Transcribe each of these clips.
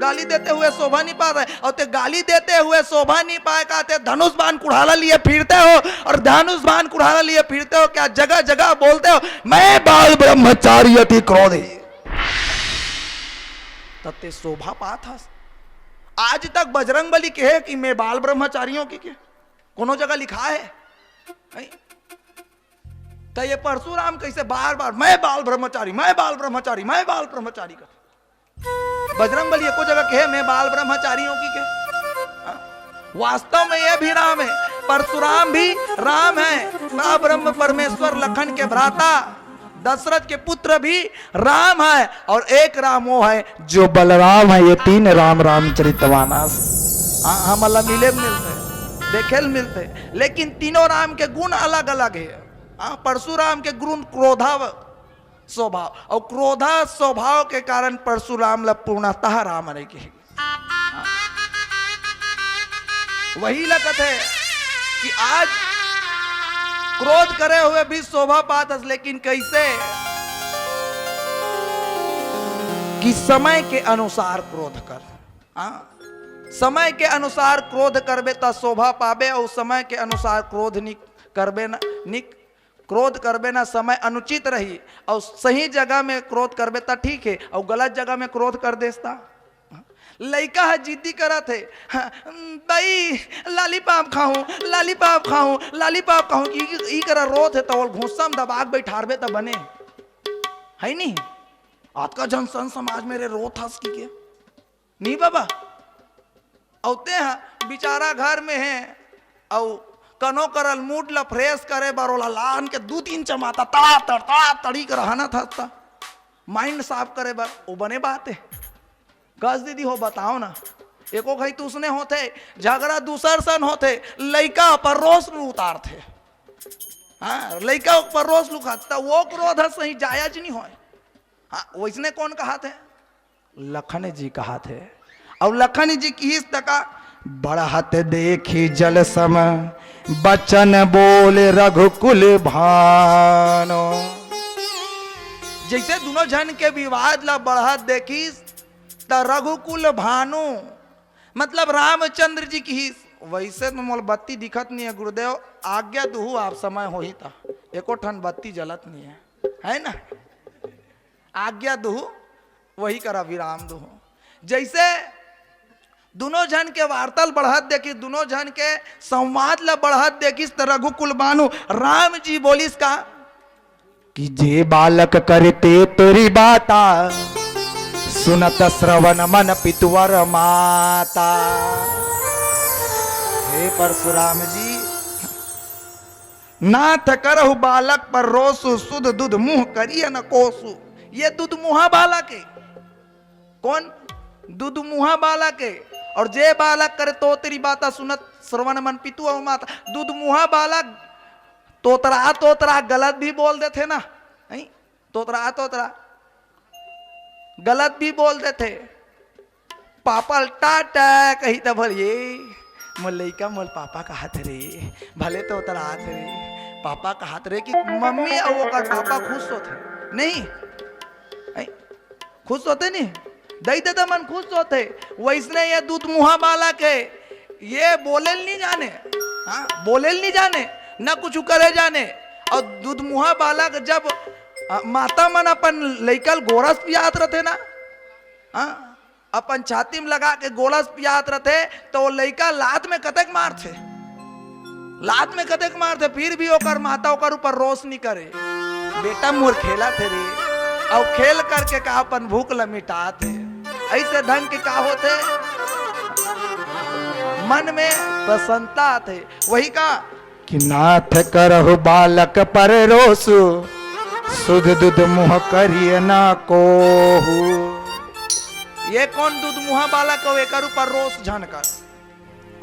गाली देते हुए शोभा नहीं पा रहे, और ते गाली देते हुए शोभा नहीं पाए कहते धनुष बाण कुढ़ाला लिए फिरते हो, और धनुष बाण कुढ़ाला लिए फिरते हो क्या जगह जगह बोलते हो मैं बाल ब्रह्मचारी अति क्रोधी, तब ते शोभा पात हस। आज तक बजरंग बली कहे कि मैं बाल ब्रह्मचारियों की के कोनो जगह लिखा है? तो ये परशुराम कैसे बार बार मैं बाल ब्रह्मचारी, मैं बाल ब्रह्मचारी, मैं बाल ब्रह्मचारी कर। बजरंग बली एको जगह कहे मैं बाल ब्रह्मचारियों की के? वास्तव में ये भी राम है, परशुराम भी राम है, ब्रह्म परमेश्वर लखन के भ्राता दशरथ के पुत्र भी राम है, और एक राम वो है जो बलराम है। ये तीन राम रामचरितमानस हम अलग मिले मिलते देखे मिलते, लेकिन तीनों राम के गुण अलग अलग है। परशुराम के गुण क्रोधा स्वभाव, और क्रोधा स्वभाव के कारण परशुराम पूर्णतः राम ने की। वही लगत है कि आज क्रोध करे हुए भी शोभा पात, लेकिन कैसे कि समय के अनुसार क्रोध कर, समय के अनुसार क्रोध करबे तो शोभा पाबे, और समय के अनुसार क्रोध नहीं करबे ना क्रोध करबे ना समय अनुचित रही, और सही जगह में क्रोध करबे तो ठीक है, और गलत जगह में क्रोध कर देता। लड़का है जिद्दी करा थे भाई लालीपाप खाऊं लालीपाप खाऊं लालीपाप खाऊं, ई करा रोत है तो घूसा में दबाग बैठारबे तो बने है नहीं। आज का जनसन समाज मेरे रोत हंस की के नहीं बाबा, औते हैं बेचारा घर में है, और कनो करल मूड ला फ्रेश करे बरोला लान के 2-3 चमाता तड़ा तड़ी कर रहना था, माइंड साफ करे बार वो बने बात है। गज दीदी हो बताओ ना, एको भाई तुसने होते झगड़ा दूसर सन होते, लइका पर रोस में उतारते, हाँ लइका पर रोस लुखाता, वो क्रोध सही जायज नहीं हो। हाँ वैसने कौन कहा थे? लखन जी कहा थे, और लखन जी की इस तका बढ़हत देखी जल सम बचन बोले रघुकुल भानो। जैसे दोनों जन के विवाद ला बढ़हत देखी रघुकुल भानु, मतलब रामचंद्र जी की ही। वैसे तो मोल बत्ती दिखत नहीं है गुरुदेव, आज्ञा दुहु आप समय हो ही था, एको ठन बत्ती जलत नहीं है ना, आज्ञा दुहु वही करा विराम दुहु। जैसे दोनों जन के वार्तल बढ़त देखी, दोनों जन के संवाद ला बढ़त देखी, रघुकुल भानु राम जी बोलिस का कि जे बालक करते तेरी बाता सुनत श्रवण मन पितुवर माता। हे परशुराम जी नाथ करहु बालक पर रोसु, सुध दूध मुंह करिए न कोसु। ये दूध मुहा बालक है, कौन? दूध मुहा बालक है, और जे बालक करे तो तेरी बाता सुनत श्रवण मन पितु और माता। दूध मुहा बालक तोतरा गलत भी बोल देते ना, नहीं तोतरा गलत भी बोल देते। पापा टाटा कही तो भल ये मोल लइका मोल पापा का हाथ रे, भले तो उतरा हाथ रे पापा का हाथ रे कि मम्मी और ओकर पापा खुश होते नहीं, खुश होते नहीं, दई देता मन खुश होते। वैसने ये दूध मुहा बाला के ये बोले नहीं जाने, हाँ बोले नहीं जाने ना कुछ करे जाने। और दूध मुहा बाला जब माता मन अपन लइकल गोरस पियात रहते ना, हाँ अपन छाती में लगा के गोरस पियात रहते, तो लइका लात में कतक मारते, लात में कतक मारते, फिर भी ओकर माता ओकर ऊपर रोष नहीं करे। बेटा मोर खेला थे रे, और खेल करके का अपन भूख ल मिटाते। ऐसे ढंग के का होते, मन में प्रसन्नता थे। वही का कि नाथ करहु बालक पर रोसु, सुध दूध मुह करिए ना कोहू। ये कौन दूध मुहा बालक हो, एक ऊपर रोष झनकर।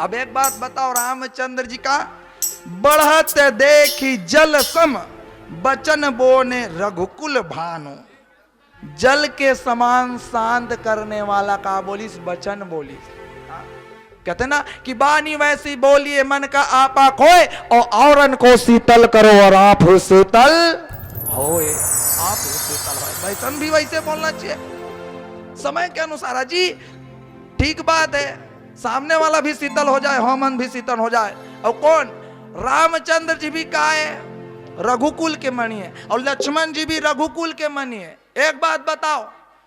अब एक बात बताओ, रामचंद्र जी का बढ़त देखी जल सम बचन बोने रघुकुल भानु। जल के समान शांत करने वाला का बोलिस बचन बोलिस। कहते ना कि बानी वैसी बोलिए मन का आपा खोए, और औरन को शीतल करो और आप शीतल होए। आप शीतल होए, वैसन भी वैसे बोलना चाहिए समय के अनुसार। जी ठीक बात है, सामने वाला भी शीतल हो जाए, मन भी शीतल हो जाए। और कौन? रामचंद्र जी भी का है? रघुकुल के मणि है, और लक्ष्मण जी भी रघुकुल के मणि है। एक बात बताओ,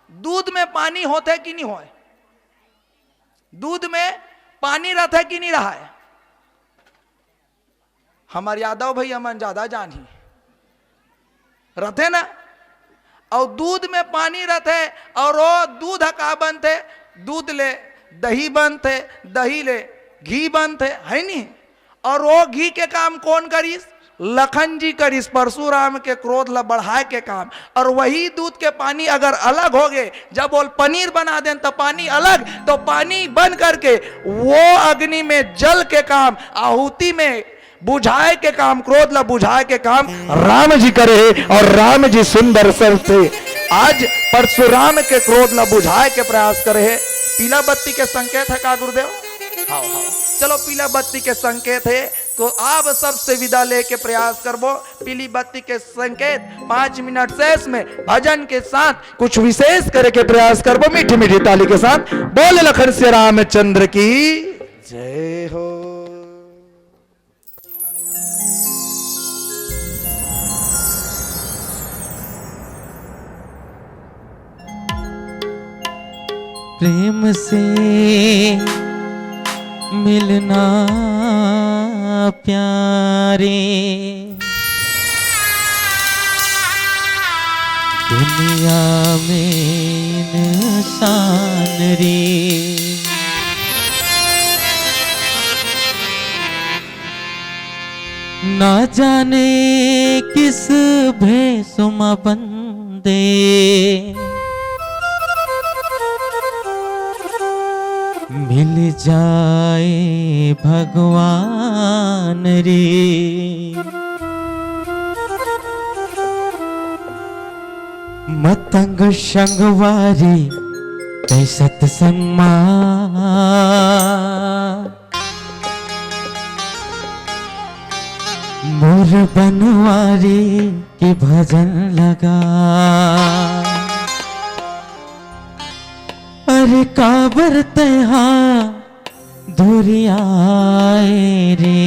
दूध में पानी होता है कि नहीं होए? दूध में पानी रहता है कि नहीं रहा है? हमार यादव भैया मन ज्यादा जानी रहते ना। और दूध में पानी रहते, और वो दूध का बनते, दूध ले दही बनते, दही ले घी बनते, है नहीं? और वो घी के काम कौन करीस? लखन जी करीस, परशुराम के क्रोध ला बढ़ाए के काम। और वही दूध के पानी अगर अलग हो गए, जब बोल पनीर बना दें तो पानी अलग, तो पानी बन करके वो अग्नि में जल के काम, आहुति में बुझाए के काम, क्रोध ला बुझाए के काम राम जी करे। और राम जी सुंदर सर थे, आज परशुराम के क्रोध ला बुझाए के प्रयास करे। पीला बत्ती के संकेत है का गुरुदेव? हाँ हाँ, चलो पीला बत्ती के संकेत है, तो आप सबसे विदा लेके प्रयास करबो। पीली बत्ती के संकेत 5 मिनट शेष में भजन के साथ कुछ विशेष करे के प्रयास करबो। मीठी मीठी ताली के साथ बोले लखन से रामचंद्र की जय हो। प्रेम से मिलना प्यारे, दुनिया में इंसान रे। ना जाने किस भेषुमा बंदे मिल जाए भगवान रे। मतंग संगवारी तै सत्संग मोर बनवारी के भजन लगा। अरे काबर तहा धुरियाए रे,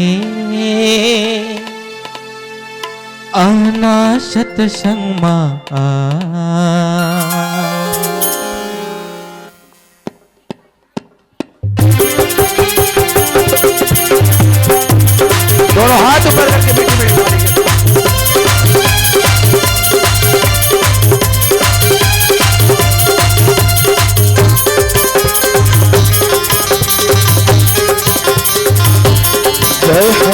आना सत्संग मा दोनों हाथ ऊपर करके मीठी मीठी ताली के जय हो।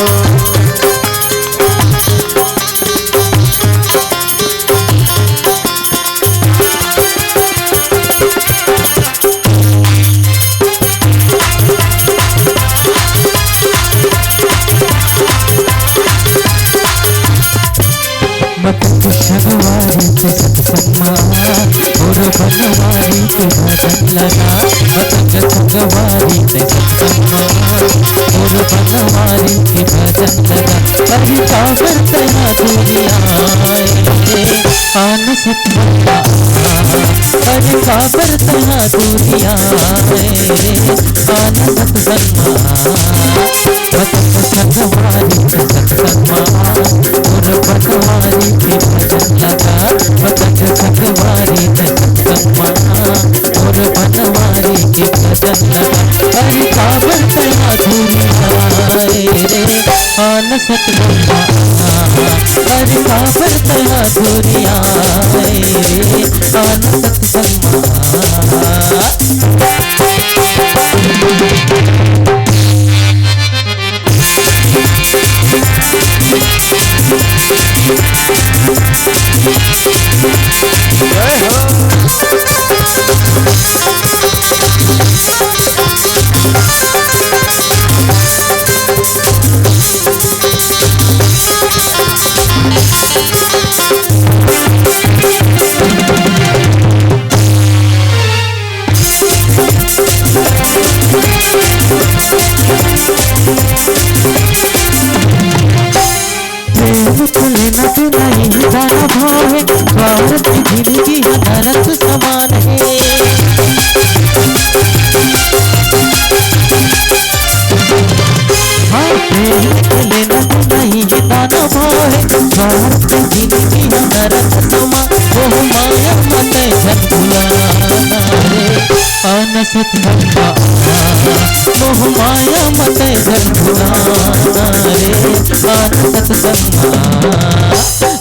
मतंग संगवारी तै सत्संग मोर बनवारी के भजन लगा। मतंग संगवारी तै सत्संग मोर बनवारी के भजन लगा। अरे काबर तहा धुरियाए आन सत्संग, अरे काबर तहा धुरियाए आन सत्संग। मतंग संगवारी तै सत्संग मोर बनवारी के भजन लगा। मतंग संगवारी तै सत्संग मोर बनवारी के भजन लगा। अरे काबर तहा धुरियाए रे आन सत्संग, अरे काबर तहा धुरियाए रे आन सत्संग। जय हो। लेना नहीं ये दाना भाई स्वार्थ जिंदगी नरक समा मोह माया मत जन भुलाना रे आन सत्संगा मोह माया मत जन भुलाना रे आन सत्संगा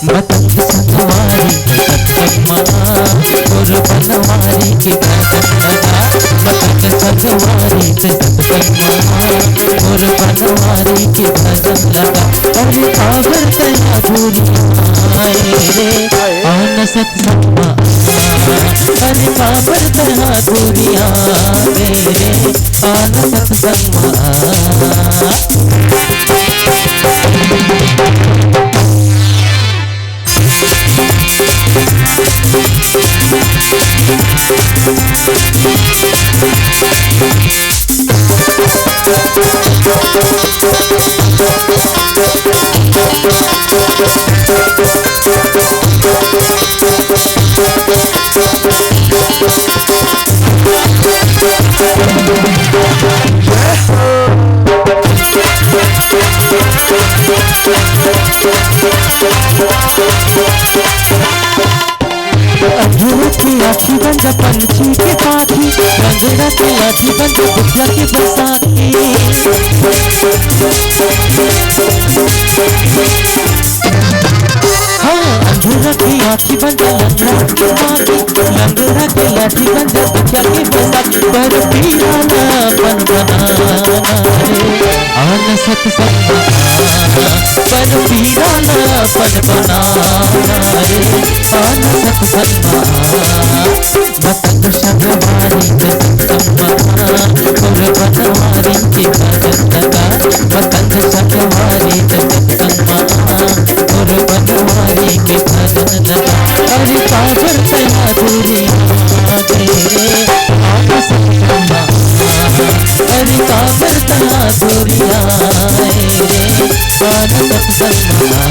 मतंग संगवारी सत्संगा और बनवारी के भजन लगा मतंग संगवारी सत्संगा और बनवारी के भजन लगा अरे काबर तेरा दूरी आए रे आन सत्संगा अरे काबर तेरा दूरी आए रे आन सत्संगा अंधेरे की आँखी बंद पंछी के साथी रंगड़ा की आँखी बंद बुढ़िया की बरसाती हाँ अंधेरा की आँखी बंद लंगड़ा की साथी लंगड़ा की लाठी बंद बुढ़िया की बरसाती पर पीराना बन बनाना रे आन सत्संगा पर पीराना बन बनाना रे आन सत्संगा मतंग संगवारी सत्संगा और बनवारी के भजन लगा मतंग संगवारी सत्संगा और बनवारी के भजन लगा अरे काबर तेरा दूरी रे आन सत्संगा अरे काबर तेरा दूरी रे आन सत्संगा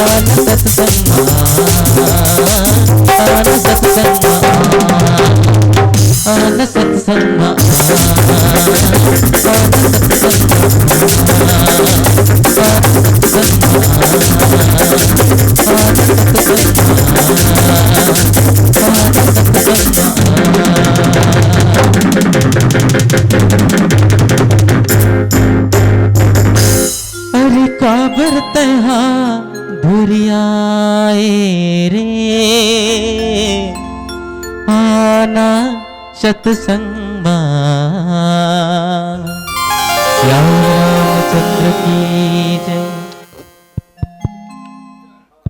आन सत्संगा आन सत्संगा आन सत्संगा अरे काबर तहा धुरियाए रे आना सत्संगा श्याम रामचंद्र की जय।